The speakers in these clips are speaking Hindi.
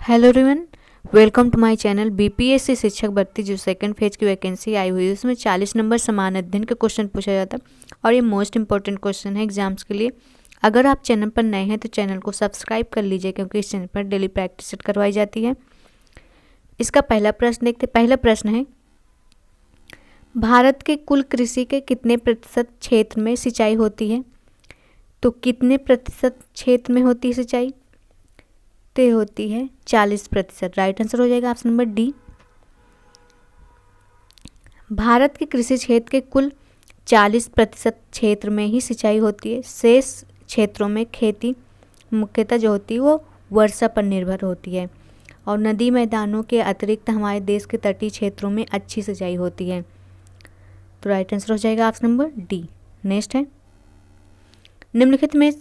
Hello everyone, welcome to my channel. BPSC शिक्षक भर्ती जो सेकंड फेज की वैकेंसी आई हुई है उसमें 40 नंबर समान अध्ययन का क्वेश्चन पूछा जाता है और ये मोस्ट इंपॉर्टेंट क्वेश्चन है एग्जाम्स के लिए। अगर आप चैनल पर नए हैं तो चैनल को सब्सक्राइब कर लीजिए क्योंकि इस चैनल पर डेली प्रैक्टिस सेट करवाई जाती है। इसका पहला प्रश्न देखते। पहला प्रश्न है, भारत के कुल कृषि के कितने प्रतिशत क्षेत्र में सिंचाई होती है? तो कितने प्रतिशत क्षेत्र में होती है सिंचाई? तो होती है 40%। राइट आंसर हो जाएगा ऑप्शन नंबर डी। भारत के कृषि क्षेत्र के कुल 40% क्षेत्र में ही सिंचाई होती है। शेष क्षेत्रों में खेती मुख्यतः जो होती है वो वर्षा पर निर्भर होती है और नदी मैदानों के अतिरिक्त हमारे देश के तटीय क्षेत्रों में अच्छी सिंचाई होती है। तो राइट आंसर हो जाएगा ऑप्शन नंबर डी। नेक्स्ट है, निम्नलिखित में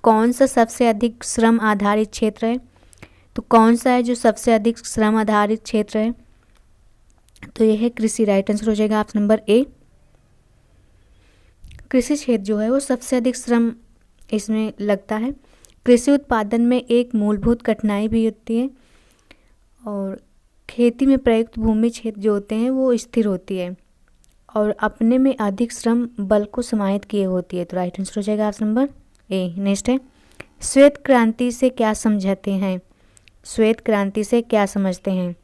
कौन सा सबसे अधिक श्रम आधारित क्षेत्र है? तो कौन सा है जो सबसे अधिक श्रम आधारित क्षेत्र है? तो यह है कृषि। राइट आंसर हो जाएगा ऑप्शन नंबर ए। कृषि क्षेत्र जो है वो सबसे अधिक श्रम इसमें लगता है। कृषि उत्पादन में एक मूलभूत कठिनाई भी होती है और खेती में प्रयुक्त भूमि क्षेत्र जो होते हैं वो स्थिर होती है और अपने में अधिक श्रम बल को समाहित किए होती है। तो राइट आंसर हो जाएगा ऑप्शन नंबर ए। नेक्स्ट है, श्वेत क्रांति से क्या समझते हैं? श्वेत क्रांति से क्या समझते हैं?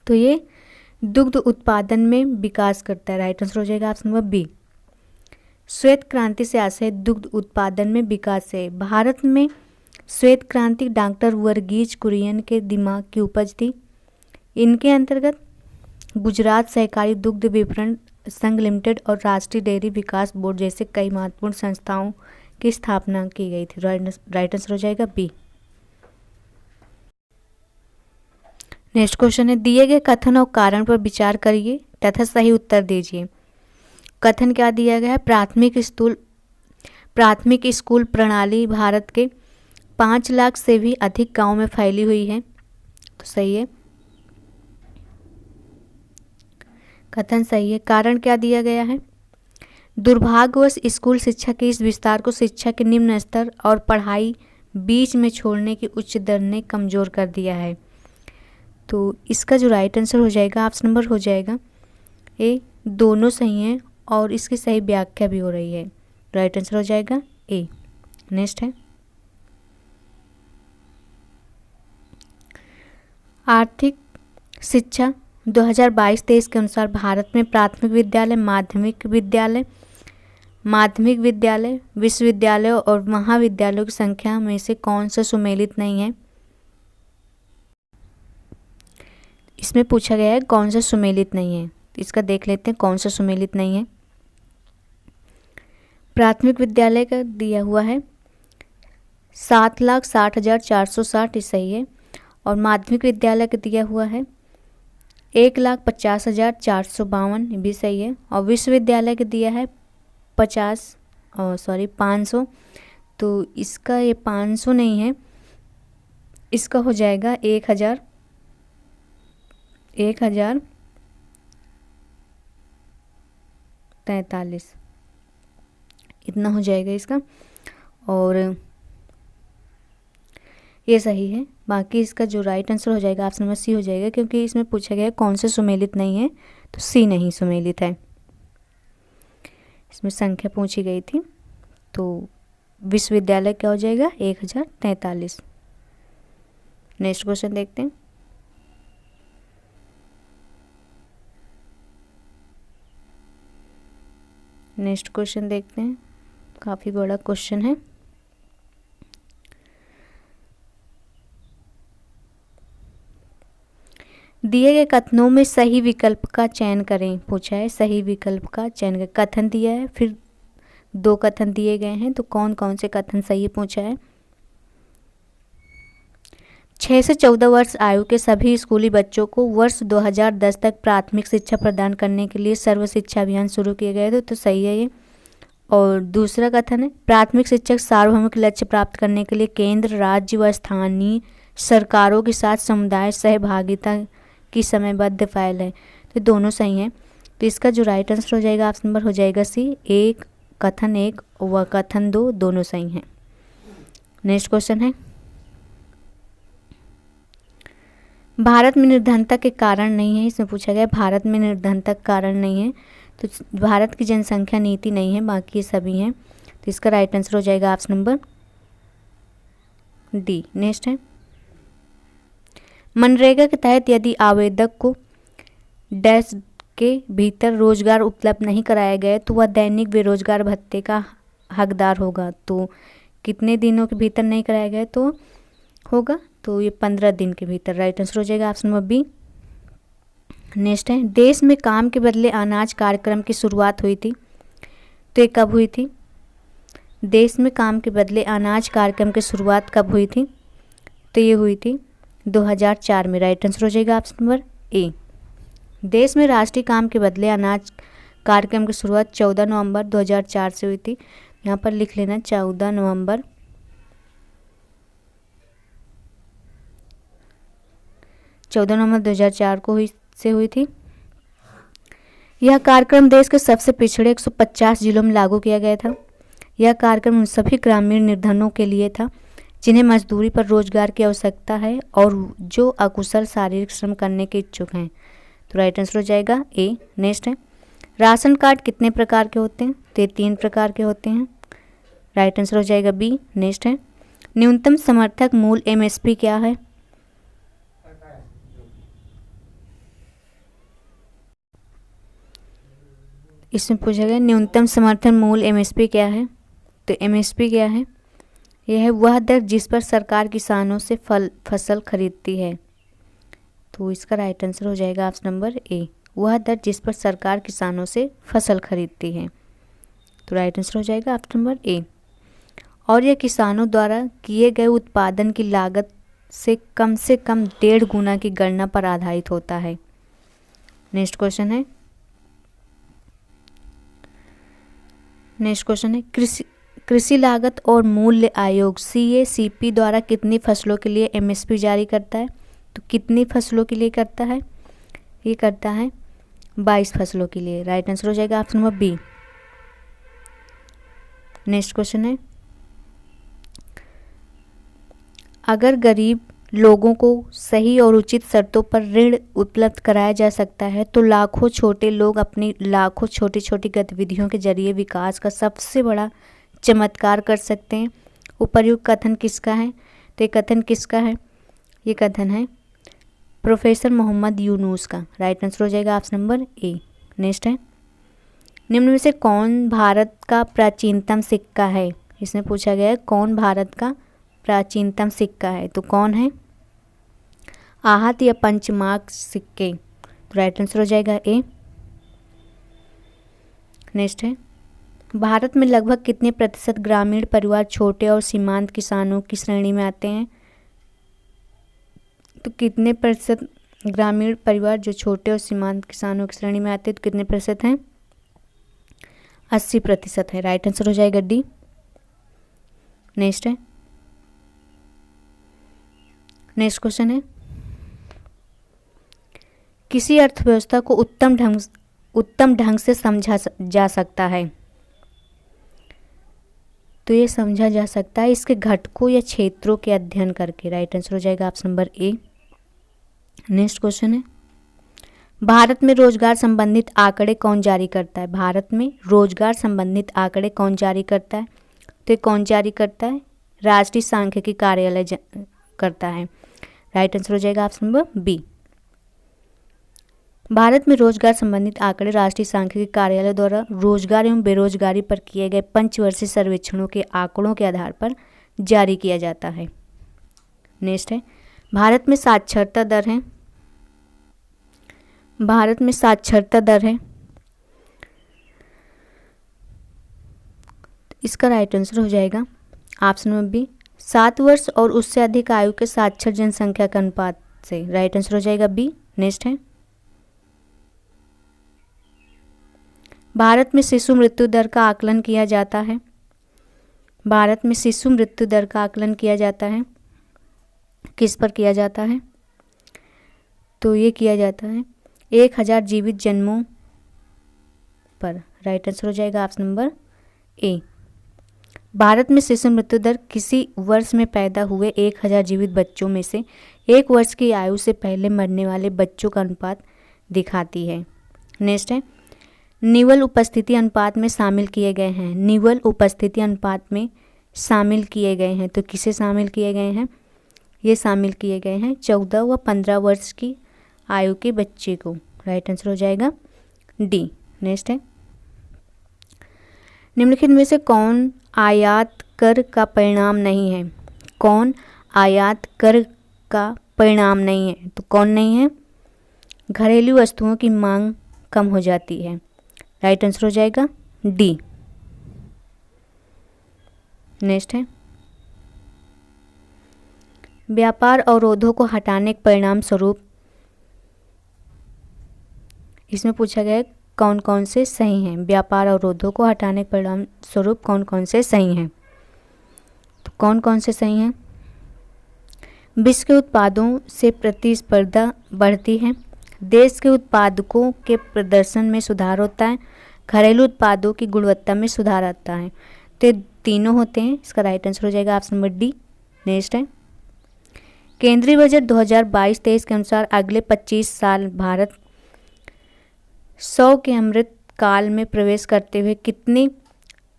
तो ये दुग्ध उत्पादन में विकास करता है। राइट आंसर हो जाएगा ऑप्शन नंबर बी। श्वेत क्रांति से आशय दुग्ध उत्पादन में विकास है। भारत में श्वेत क्रांति डॉक्टर वर्गीज कुरियन के दिमाग की उपज थी। इनके अंतर्गत गुजरात सहकारी दुग्ध विपणन संघ लिमिटेड और राष्ट्रीय डेयरी विकास बोर्ड जैसे कई महत्वपूर्ण संस्थाओं की स्थापना की गई थी। राइट आंसर हो जाएगा बी। नेक्स्ट क्वेश्चन है, दिए गए कथन और कारण पर विचार करिए तथा सही उत्तर दीजिए। कथन क्या दिया गया है? प्राथमिक स्कूल प्रणाली भारत के 5 लाख से भी अधिक गांव में फैली हुई है। तो सही है, कथन सही है। कारण क्या दिया गया है? दुर्भाग्यवश स्कूल शिक्षा के इस विस्तार को शिक्षा के निम्न स्तर और पढ़ाई बीच में छोड़ने की उच्च दर ने कमजोर कर दिया है। तो इसका जो राइट आंसर हो जाएगा ऑप्शन नंबर हो जाएगा ए। दोनों सही हैं और इसकी सही व्याख्या भी हो रही है। राइट आंसर हो जाएगा ए। नेक्स्ट है, आर्थिक शिक्षा 2022-23 के अनुसार भारत में प्राथमिक विद्यालय, माध्यमिक विद्यालय, विश्वविद्यालयों और महाविद्यालयों की संख्या में से कौन सा सुमेलित नहीं है? इसमें पूछा गया है कौन सा सुमेलित नहीं है। इसका देख लेते हैं कौन सा सुमेलित नहीं है। प्राथमिक विद्यालय का दिया हुआ है 7,60,460, सही है। और माध्यमिक विद्यालय का दिया हुआ है 1,50,452, भी सही है। और विश्वविद्यालय का दिया है 500। तो इसका ये 500 नहीं है, इसका हो जाएगा 1,043, इतना हो जाएगा इसका। और ये सही है। बाकी इसका जो राइट आंसर हो जाएगा ऑप्शन नंबर सी हो जाएगा क्योंकि इसमें पूछा गया है कौन से सुमेलित नहीं है, तो सी नहीं सुमेलित है। इसमें संख्या पूछी गई थी तो विश्वविद्यालय क्या हो जाएगा 1,043। नेक्स्ट क्वेश्चन देखते हैं। नेक्स्ट क्वेश्चन देखते हैं, काफ़ी बड़ा क्वेश्चन है। दिए गए कथनों में सही विकल्प का चयन करें, पूछा है। सही विकल्प का चयन करें। कथन दिया है, फिर 2 कथन दिए गए हैं, तो कौन कौन से कथन सही पूछा है। 6 से 14 वर्ष आयु के सभी स्कूली बच्चों को वर्ष 2010 तक प्राथमिक शिक्षा प्रदान करने के लिए सर्व शिक्षा अभियान शुरू किए गए थे। तो सही है ये। और दूसरा कथन है, प्राथमिक शिक्षक सार्वभौमिक लक्ष्य प्राप्त करने के लिए केंद्र, राज्य व स्थानीय सरकारों के साथ समुदाय सहभागिता की समयबद्ध पहल है। तो दोनों सही हैं। तो इसका जो राइट आंसर हो जाएगा ऑप्शन नंबर हो जाएगा सी। कथन 1 व कथन 2 दोनों सही हैं। नेक्स्ट क्वेश्चन है, भारत में निर्धनता के कारण नहीं है, इसमें पूछा गया भारत में निर्धनता के कारण नहीं है, तो भारत की जनसंख्या नीति नहीं है, बाकी सभी हैं। तो इसका राइट आंसर हो जाएगा ऑप्शन नंबर डी। नेक्स्ट है, मनरेगा के तहत यदि आवेदक को डैश के भीतर रोजगार उपलब्ध नहीं कराया गया तो वह दैनिक बेरोजगार भत्ते का हकदार होगा। तो कितने दिनों के भीतर नहीं कराया गया तो होगा, तो ये 15 दिन के भीतर। राइट आंसर हो जाएगा ऑप्शन नंबर बी। नेक्स्ट है, देश में काम के बदले अनाज कार्यक्रम की शुरुआत हुई थी, तो ये कब हुई थी? देश में काम के बदले अनाज कार्यक्रम की शुरुआत कब हुई थी? तो ये हुई थी 2004 में। राइट आंसर हो जाएगा ऑप्शन नंबर ए। देश में राष्ट्रीय काम के बदले अनाज कार्यक्रम की शुरुआत 14 नवंबर 2004 से हुई थी। यहाँ पर लिख लेना 14 नवंबर 2004 को हुई थी। यह कार्यक्रम देश के सबसे पिछड़े 150 जिलों में लागू किया गया था। यह कार्यक्रम उन सभी ग्रामीण निर्धनों के लिए था जिन्हें मजदूरी पर रोजगार की आवश्यकता है और जो अकुशल शारीरिक श्रम करने के इच्छुक हैं। तो राइट आंसर हो जाएगा ए। नेक्स्ट है, राशन कार्ड कितने प्रकार के होते हैं? तो ये 3 प्रकार के होते हैं। राइट आंसर हो जाएगा बी। नेक्स्ट है, न्यूनतम समर्थक मूल्य एमएसपी क्या है? इसमें पूछा गया न्यूनतम समर्थन मूल्य एमएसपी क्या है? तो एमएसपी क्या है? यह है वह दर जिस पर सरकार किसानों से फसल खरीदती है। तो इसका राइट आंसर हो जाएगा ऑप्शन नंबर ए, वह दर जिस पर सरकार किसानों से फसल खरीदती है। तो राइट आंसर हो जाएगा ऑप्शन नंबर ए। और यह किसानों द्वारा किए गए उत्पादन की लागत से कम 1.5 गुना की गणना पर आधारित होता है। नेक्स्ट क्वेश्चन है कृषि लागत और मूल्य आयोग CACP द्वारा कितनी फसलों के लिए एमएसपी जारी करता है? तो कितनी फसलों के लिए करता है? ये करता है 22 फसलों के लिए। राइट आंसर हो जाएगा option number B. Next question है, अगर गरीब लोगों को सही और उचित शर्तों पर ऋण उपलब्ध कराया जा सकता है तो लाखों छोटे लोग अपनी लाखों छोटी छोटी गतिविधियों के जरिए विकास का सबसे बड़ा चमत्कार कर सकते हैं। उपर्युक्त कथन किसका है? तो ये कथन किसका है? ये कथन है प्रोफेसर मोहम्मद यूनुस का। राइट आंसर हो जाएगा ऑप्शन नंबर ए। नेक्स्ट है, निम्न में से कौन भारत का प्राचीनतम सिक्का है? इसमें पूछा गया है कौन भारत का प्राचीनतम सिक्का है, तो कौन है? आहत या पंचमार्क सिक्के। तो राइट आंसर हो जाएगा ए। नेक्स्ट है, भारत में लगभग कितने प्रतिशत ग्रामीण परिवार छोटे और सीमांत किसानों की श्रेणी में आते हैं? तो कितने प्रतिशत ग्रामीण परिवार जो छोटे और सीमांत किसानों की श्रेणी में आते हैं, तो कितने प्रतिशत हैं? 80% है। राइट आंसर हो जाएगा डी। नेक्स्ट क्वेश्चन है, किसी अर्थव्यवस्था को उत्तम ढंग से समझा जा सकता है, तो ये समझा जा सकता है इसके घटकों या क्षेत्रों के अध्ययन करके। राइट आंसर हो जाएगा option number A. Next question है, भारत में रोजगार संबंधित आंकड़े कौन जारी करता है? भारत में रोजगार संबंधित आंकड़े कौन जारी करता है? तो ये कौन जारी करता है? राष्ट्रीय सांख्यिकी कार्यालय करता है। राइट आंसर हो जाएगा ऑप्शन नंबर बी। भारत में रोजगार संबंधित आंकड़े राष्ट्रीय सांख्यिकी कार्यालय द्वारा रोजगार एवं बेरोजगारी पर किए गए पंचवर्षीय सर्वेक्षणों के आंकड़ों के आधार पर जारी किया जाता है। नेक्स्ट है, भारत में साक्षरता दर है। भारत में साक्षरता दर है, इसका राइट आंसर हो जाएगा ऑप्शन नंबर बी, 7 वर्ष और उससे अधिक आयु के साक्षर जनसंख्या के अनुपात से। राइट आंसर हो जाएगा बी। नेक्स्ट है, भारत में शिशु मृत्यु दर का आकलन किया जाता है। भारत में शिशु मृत्यु दर का आकलन किया जाता है, किस पर किया जाता है? तो ये किया जाता है 1000 जीवित जन्मों पर। राइट आंसर हो जाएगा ऑप्शन नंबर ए। भारत में शिशु मृत्यु दर किसी वर्ष में पैदा हुए 1000 जीवित बच्चों में से 1 वर्ष की आयु से पहले मरने वाले बच्चों का अनुपात दिखाती है। नेक्स्ट है, निवल उपस्थिति अनुपात में शामिल किए गए हैं। निवल उपस्थिति अनुपात में शामिल किए गए हैं, तो किसे शामिल किए गए हैं? ये शामिल किए गए हैं 14 व 15 वर्ष की आयु के बच्चे को। राइट आंसर हो जाएगा डी। नेक्स्ट है, निम्नलिखित में से कौन आयात कर का परिणाम नहीं है? कौन आयात कर का परिणाम नहीं है? तो कौन नहीं है? घरेलू वस्तुओं की मांग कम हो जाती है। राइट आंसर हो जाएगा डी। नेक्स्ट है, व्यापार अवरोधों को हटाने के परिणाम स्वरूप, इसमें पूछा गया है कौन कौन से सही हैं। व्यापार अवरोधों को हटाने के परिणाम स्वरूप कौन कौन से सही हैं? तो कौन कौन से सही हैं? विश्व के उत्पादों से प्रतिस्पर्धा बढ़ती है, देश के उत्पादकों के प्रदर्शन में सुधार होता है, घरेलू उत्पादों की गुणवत्ता में सुधार आता है। तो तीनों होते हैं। इसका राइट आंसर हो जाएगा ऑप्शन नंबर डी। नेक्स्ट है, केंद्रीय बजट 2022-23 के अनुसार अगले 25 साल भारत 100 के अमृत काल में प्रवेश करते हुए कितनी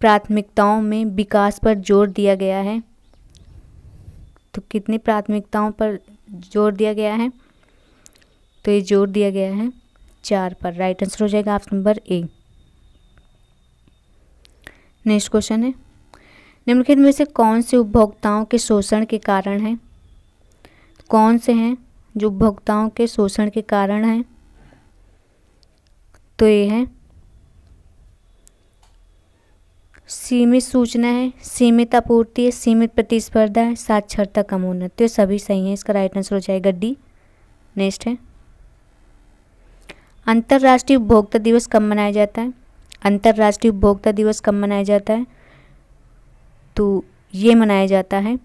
प्राथमिकताओं में विकास पर जोर दिया गया है? तो कितनी प्राथमिकताओं पर जोर दिया गया है? तो ये जोर दिया गया है 4 पर। राइट आंसर हो जाएगा option number A. Next question है, निम्नलिखित में से कौन से उपभोक्ताओं के शोषण के कारण है? कौन से हैं जो उपभोक्ताओं के शोषण के कारण हैं? तो ये है सीमित सूचना है, सीमित आपूर्ति है, सीमित प्रतिस्पर्धा है, साक्षरता कम होना। तो ये सभी सही है। इसका राइट आंसर हो जाएगा डी। नेक्स्ट है, अंतर्राष्ट्रीय उपभोक्ता दिवस कब मनाया जाता है? अंतर्राष्ट्रीय उपभोक्ता दिवस कब मनाया जाता है? तो ये मनाया जाता है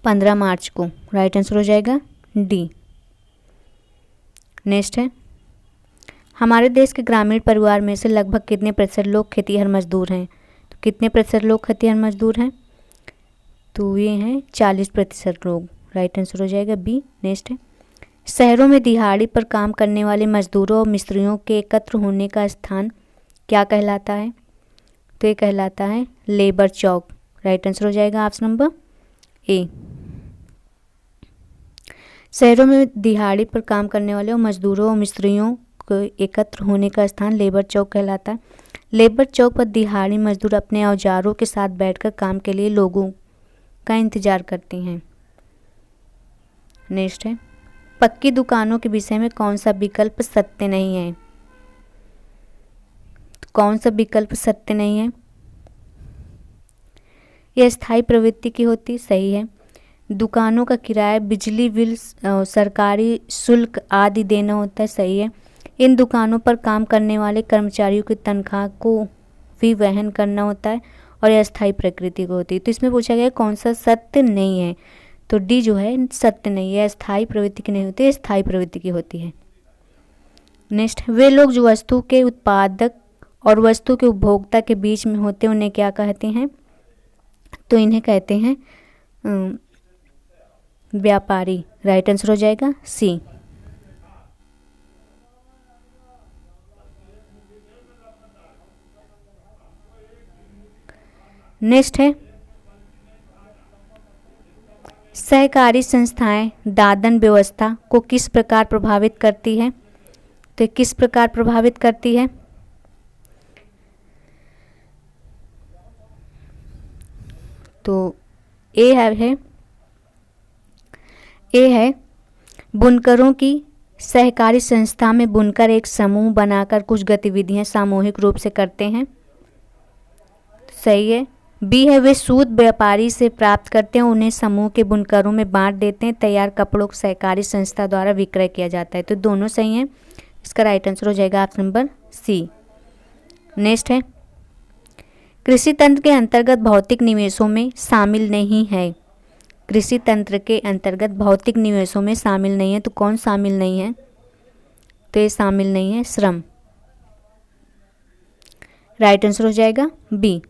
15 मार्च को। राइट आंसर हो जाएगा डी। नेक्स्ट है, हमारे देश के ग्रामीण परिवार में से लगभग कितने प्रतिशत लोग खेतीहर मजदूर हैं? तो कितने प्रतिशत लोग खेतीहर मजदूर हैं? तो ये हैं 40% लोग। राइट आंसर हो जाएगा बी। नेक्स्ट है, शहरों में दिहाड़ी पर काम करने वाले मजदूरों और मिस्त्रियों के एकत्र होने का स्थान क्या कहलाता है? तो ये कहलाता है लेबर चौक। राइट आंसर हो जाएगा ऑप्शन नंबर ए। शहरों में दिहाड़ी पर काम करने वाले और मजदूरों और मिस्त्रियों को एकत्र होने का स्थान लेबर चौक कहलाता है। लेबर चौक पर दिहाड़ी मजदूर अपने औजारों के साथ बैठकर काम के लिए लोगों का इंतजार करते हैं। नेक्स्ट है, पक्की दुकानों के विषय में कौन सा विकल्प सत्य नहीं है? कौन सा विकल्प सत्य नहीं है? यह स्थायी प्रवृत्ति की होती, सही है। दुकानों का किराया, बिजली बिल, सरकारी शुल्क आदि देना होता है, सही है। इन दुकानों पर काम करने वाले कर्मचारियों की तनख्वाह को भी वहन करना होता है और यह स्थायी प्रकृति की होती है। तो इसमें पूछा गया कौन सा सत्य नहीं है? तो डी जो है सत्य नहीं है, स्थायी प्रवृत्ति की नहीं होती है, स्थायी प्रवृत्ति की होती है। नेक्स्ट, वे लोग जो वस्तु के उत्पादक और वस्तु के उपभोक्ता के बीच में होते हैं उन्हें क्या कहते हैं? तो इन्हें कहते हैं व्यापारी। राइट आंसर हो जाएगा सी। नेक्स्ट है, सहकारी संस्थाएं दादन व्यवस्था को किस प्रकार प्रभावित करती है? तो किस प्रकार प्रभावित करती है? तो ए है बुनकरों की सहकारी संस्था में बुनकर एक समूह बनाकर कुछ गतिविधियां सामूहिक रूप से करते हैं, सही है। बी है वे सूत व्यापारी से प्राप्त करते हैं, उन्हें समूह के बुनकरों में बांट देते हैं, तैयार कपड़ों को सहकारी संस्था द्वारा विक्रय किया जाता है। तो दोनों सही हैं। इसका राइट आंसर हो जाएगा ऑप्शन नंबर सी। नेक्स्ट है, कृषि तंत्र के अंतर्गत भौतिक निवेशों में शामिल नहीं है। कृषि तंत्र के अंतर्गत भौतिक निवेशों में शामिल नहीं है, तो कौन शामिल नहीं है? तो ये शामिल नहीं है श्रम। राइट आंसर हो जाएगा बी।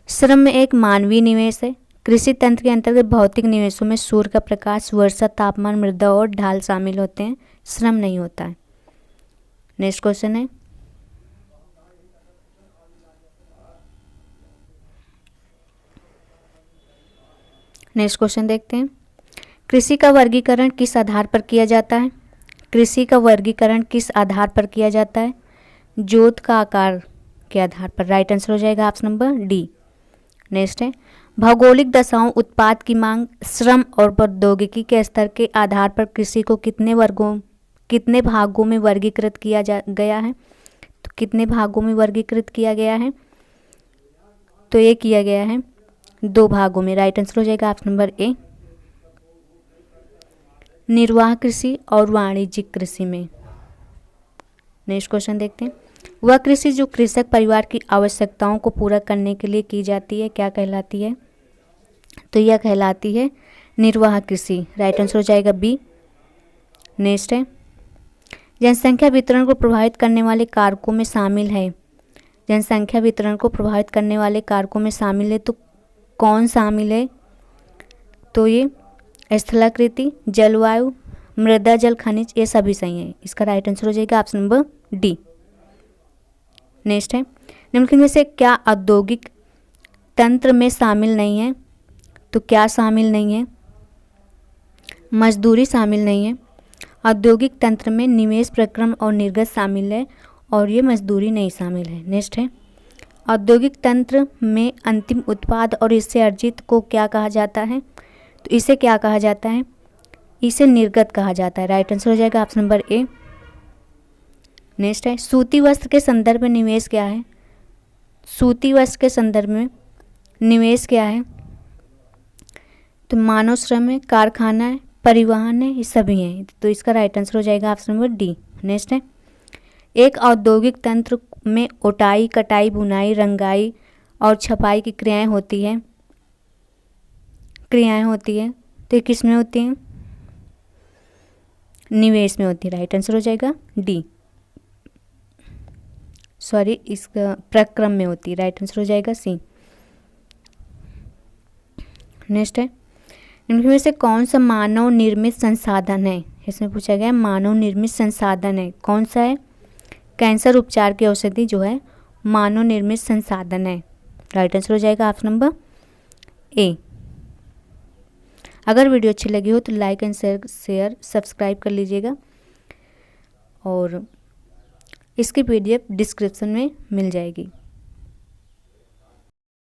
श्रम में एक मानवीय निवेश है। कृषि तंत्र के अंतर्गत भौतिक निवेशों में सूर्य का प्रकाश, वर्षा, तापमान, मृदा और ढाल शामिल होते हैं, श्रम नहीं होता है। नेक्स्ट क्वेश्चन है, नेक्स्ट क्वेश्चन देखते हैं। कृषि का वर्गीकरण किस आधार पर किया जाता है? कृषि का वर्गीकरण किस आधार पर किया जाता है? जोत का आकार के आधार पर। राइट आंसर हो जाएगा ऑप्शन नंबर डी। नेक्स्ट है, भौगोलिक दशाओं, उत्पाद की मांग, श्रम और प्रौद्योगिकी के स्तर के आधार पर कृषि को कितने भागों में वर्गीकृत किया गया है? तो कितने भागों में वर्गीकृत किया गया है? तो ये किया गया है 2 भागों में। राइट आंसर हो जाएगा ऑप्शन नंबर ए, निर्वाह कृषि और वाणिज्यिक कृषि में। नेक्स्ट क्वेश्चन देखते हैं, वह कृषि जो कृषक परिवार की आवश्यकताओं को पूरा करने के लिए की जाती है क्या कहलाती है? तो यह कहलाती है निर्वाह कृषि। राइट आंसर हो जाएगा बी। नेक्स्ट है, जनसंख्या वितरण को प्रभावित करने वाले कारकों में शामिल है। जनसंख्या वितरण को प्रभावित करने वाले कारकों में शामिल है, तो कौन शामिल है? तो ये स्थलाकृति, जलवायु, मृदा, जल, खनिज, ये सभी सही है। इसका राइट आंसर हो जाएगा ऑप्शन नंबर डी। नेक्स्ट है, निम्नलिखित में से क्या औद्योगिक तंत्र में शामिल नहीं है? तो क्या शामिल नहीं है? मजदूरी शामिल नहीं है। औद्योगिक तंत्र में निवेश, प्रक्रम और निर्गत शामिल है और ये मजदूरी नहीं शामिल है। नेक्स्ट है, औद्योगिक तंत्र में अंतिम उत्पाद और इससे अर्जित को क्या कहा जाता है? तो इसे क्या कहा जाता है? इसे निर्गत कहा जाता है। राइट आंसर हो जाएगा ऑप्शन नंबर ए। नेक्स्ट है, सूती वस्त्र के संदर्भ में निवेश क्या है? सूती वस्त्र के संदर्भ में निवेश क्या है? तो मानव श्रम है, कारखाना है, परिवहन है, ये सभी हैं। तो इसका राइट आंसर हो जाएगा ऑप्शन नंबर डी। नेक्स्ट है, एक औद्योगिक तंत्र में ओटाई, कटाई, बुनाई, रंगाई और छपाई की क्रियाएं होती हैं। तो ये किस में होती हैं? निवेश में होती है। राइट आंसर हो जाएगा डी। सॉरी, इसका प्रक्रम में होती है। राइट आंसर हो जाएगा सी। नेक्स्ट है, इनमें से कौन सा मानव निर्मित संसाधन है? इसमें पूछा गया मानव निर्मित संसाधन है, कौन सा है? कैंसर उपचार की औषधि जो है मानव निर्मित संसाधन है। राइट आंसर हो जाएगा ऑप्शन नंबर ए। अगर वीडियो अच्छी लगी हो तो लाइक एंड शेयर सब्सक्राइब कर लीजिएगा और इसकी PDF डिस्क्रिप्शन में मिल जाएगी।